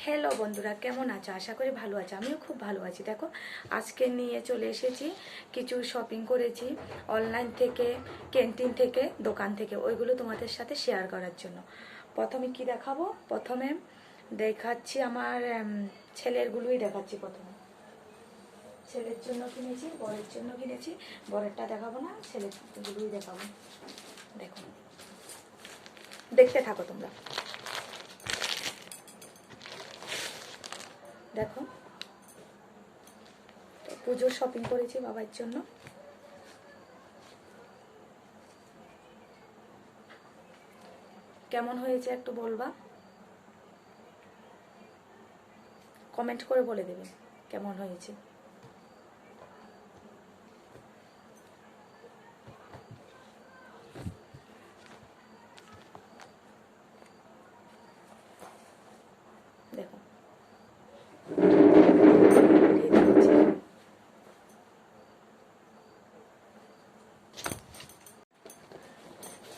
Hello বন্ধুরা, কেমন আছো? আশা করি ভালো আছো। আমিও খুব ভালো আছি। দেখো, আজকে নিয়ে চলে এসেছি, কিছু শপিং করেছি অনলাইন থেকে, ক্যান্টিন থেকে, দোকান থেকে। ওইগুলো তোমাদের সাথে শেয়ার করার জন্য। প্রথমে কি দেখাবো? প্রথমে দেখাচ্ছি আমার ছেলেরগুলোই দেখাচ্ছি। প্রথমে ছেলের জন্য কিনেছি, বরের জন্য কিনেছি। বরেরটা দেখাবো না, ছেলেরগুলোই দেখাবো। দেখো, দেখতে থাকো তোমরা। দেখো, পুজোর শপিং করেছি বাবার জন্য। কেমন হয়েছে একটু বলবা, কমেন্ট করে বলে দেবে কেমন হয়েছে। দেখো,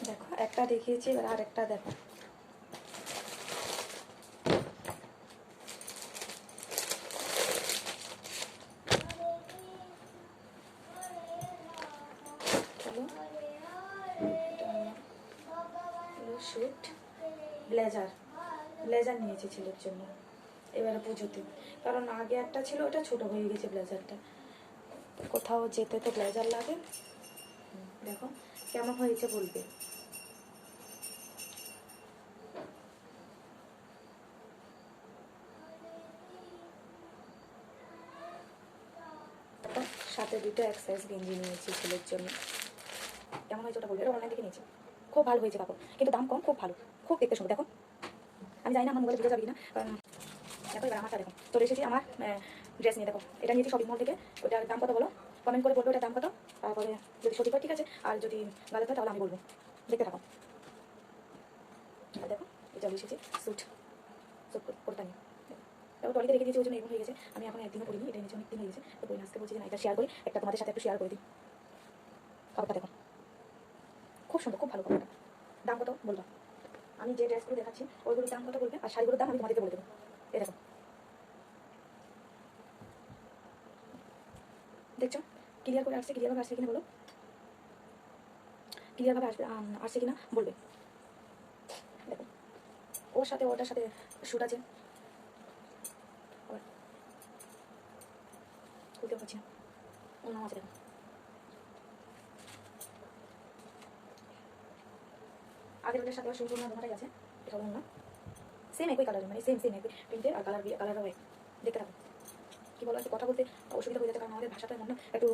দেখো একটা দেখিয়েছি, এবার আর একটা দেখো। শুট ব্লেজার, ব্লেজার নিয়েছি ছেলের জন্য এবারে পুজোতে। কারণ আগে একটা ছিল, ওটা ছোট হয়ে গেছে ব্লেজারটা। কোথাও যেতে তো ব্লেজার লাগে। দেখো কেমন হয়েছে বলবে। সাথে দুটো এক্সারসাইজ গেঞ্জি নিয়েছি ছেলের জন্য। কেমন হয়েছে ওটা বলবে। এটা অনলাইন থেকে নিয়েছি, খুব ভালো হয়েছে কাপড়, কিন্তু দাম কম, খুব ভালো, খুব দেখতে সুন্দর। দেখো, আমি জানি না আমার মোবাইলে বুঝে যাবে কিনা, কারণ দেখো এবার আমারটা দেখো। চলে এসেছি আমার ড্রেস নিয়ে। দেখো, এটা নিয়েছি শপিং মল থেকে। ওটার দাম কত বলো? কমেন্ট করে বলবো ওটার দাম কত। তারপরে যদি সঠিক হয় ঠিক আছে, আর যদি গালত হয় তাহলে আমি বলবো। দেখতে থাকো। আর দেখো, এটা এসেছি স্যুট, স্যুট করতে নিয়ে। দেখো, টলিতে রেখে দিয়েছি, ওই জন্য এরকম হয়ে গেছে। আমি এখন একদিনও পরিনি, এটা নিয়েছি অনেক দিন হয়ে গেছে। তো বই আজকে বলছি যে না, এটা শেয়ার করি, একটা তোমাদের সাথে একটু শেয়ার করে দিই। কাপড়টা দেখো, খুব সুন্দর, খুব ভালো কাপড়টা। দাম কত বলবা? আমি যে ড্রেসগুলো দেখাচ্ছি ওইগুলোর দাম কত বলবে, আর শাড়িগুলোর দাম আমি তোমাদেরকে বলে দেবো। এই দেখো, দেখছো ক্লিয়ার করে আসছে? ক্লিয়ারভাবে আসছে কিনা বলো, ক্লিয়ারভাবে আসবে আসছে কিনা বলবে। দেখো, ওর সাথে ওটার সাথে শ্যুট আছে। খুলতেও পারছি না, অন্য আছে। দেখো, আগের ওটার সাথে শ্যুট অন্য দোকানটাই আছে। এটা হলো না, সেম একই কালার, মানে সেম সেম একই প্রিন্টের, আর কালারও এক। দেখতে থাকো। কি বলো, একটু কথা বলতে অসুবিধা হয়ে যাচ্ছে, কারণ আমাদের ভাষাটা এমন না, একটু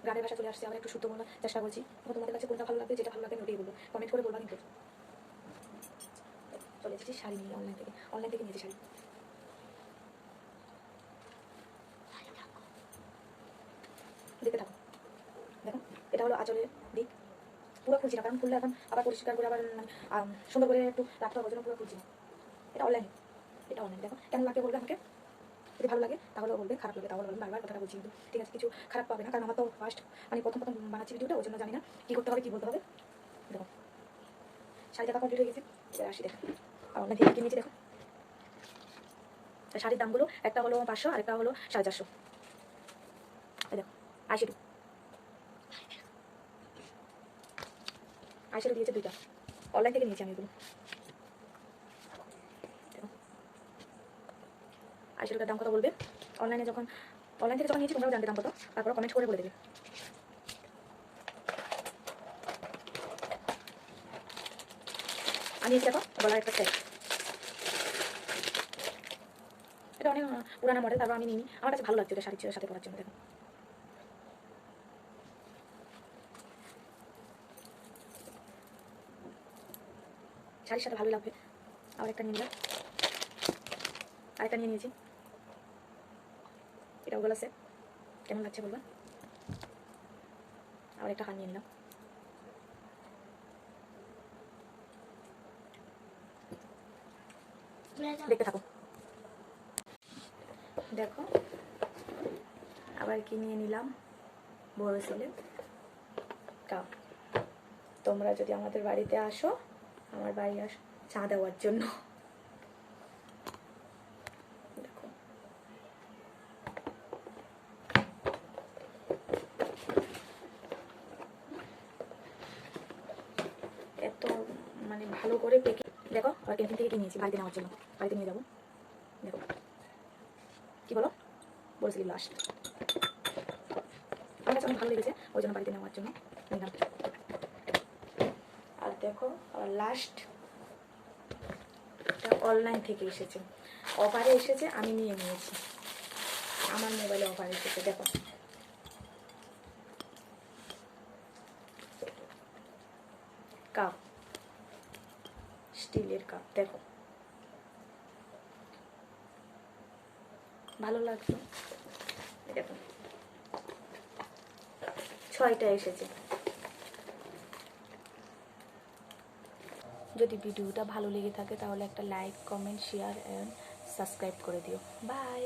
গানের ভাষা চলে আসছে, আমরা একটু শুদ্ধ বলার চেষ্টা করছি। এবং তোমাদের কাছে কোনটা ভালো লাগবে, যেটা ভালো লাগবে আমি ওটাই বলবো, কমেন্ট করে বলবা কিন্তু। চলে এসেছি শাড়ি নিয়ে অনলাইন থেকে, অনলাইন থেকে নিয়েছি শাড়ি। দেখতে থাকো। দেখো, এটা হলো আঁচলের দিক। পুরো খুলছি না, কারণ খুললে এখন আবার পরিষ্কার করে আবার মানে সুন্দর করে একটু রাখতে হবে, জন্য পুরো খুলছি না। এটা অনলাইনে, এটা অনলাইনে। দেখো কেমন লাগবে বলবে আমাকে, যদি ভালো লাগে তাহলে বলবে, খারাপ লাগে তাহলে বলবে। বারবার কথাটা বলছি কিন্তু, ঠিক আছে? কিছু খারাপ পাবে না, কারণ আমার তো ফার্স্ট, মানে প্রথম প্রথম বানাচ্ছি ভিডিওটা, ওই জন্য জানি না কী করতে হবে, কী বলতে হবে। দেখো, শাড়ি দেখা কমপ্লিট হয়ে গেছে, এবার আসি। দেখো, আর অনলাইন থেকে কিনেছি। দেখো, শাড়ির দামগুলো, একটা হলো 500 আর একটা হলো 450। দেখো, আইশ্যাডো, আইশ্যাডো দিয়েছে দুইটা, অনলাইন থেকে নিয়েছি আমি এগুলো। দেখো, আইশ্যাডোটার দাম কত বলবে। অনলাইনে যখন, অনলাইন থেকে যখন নিয়েছি তোমরাও জানতে দাম কত, তারপরে কমেন্ট করে বলে দেবে। আমি নিয়েছি দেখো গলার একটা সেট। এটা অনেক পুরানো মডেল, তারপর আমি নিই, আমার কাছে ভালো লাগছে এটা শাড়ির সাথে পরার জন্য। দেখো, শাড়ির সাথে ভালো লাগবে। আবার একটা নিয়ে নিলাম, আরেকটা নিয়ে নিয়েছি, এটা ওগুলো সেট। কেমন লাগছে বলবা। আবার একটা হার নিয়ে নিলাম। দেখতে থাকো। দেখো, আবার কি নিয়ে নিলাম, বড় ছেলে কাপ। তোমরা যদি আমাদের বাড়িতে আসো, আমার বাড়ি আসো চা দেওয়ার জন্য। ভালো করে পেকে দেখো, আর ক্যান্টিন থেকে কিনে নিয়েছি বাড়িতে নেওয়ার জন্য, বাড়িতে নিয়ে যাবো। দেখো কি বলো, বলেছিলি লাস্ট, আমার কাছে অনেক ভালো লেগেছে, ওই জন্য বাড়িতে নেওয়ার জন্য নিলাম। আর দেখো লাস্ট অনলাইন থেকে এসেছে, অফারে এসেছে, আমি নিয়ে নিয়েছি, আমার মোবাইলে অফার এসেছে। দেখো কাপ, স্টিলের কাপ, দেখো ভালো লাগছে। দেখো 6টা এসেছে। যদি ভিডিওটা ভালো লেগে থাকে তাহলে একটা like, comment, share and subscribe করে দিও। বাই।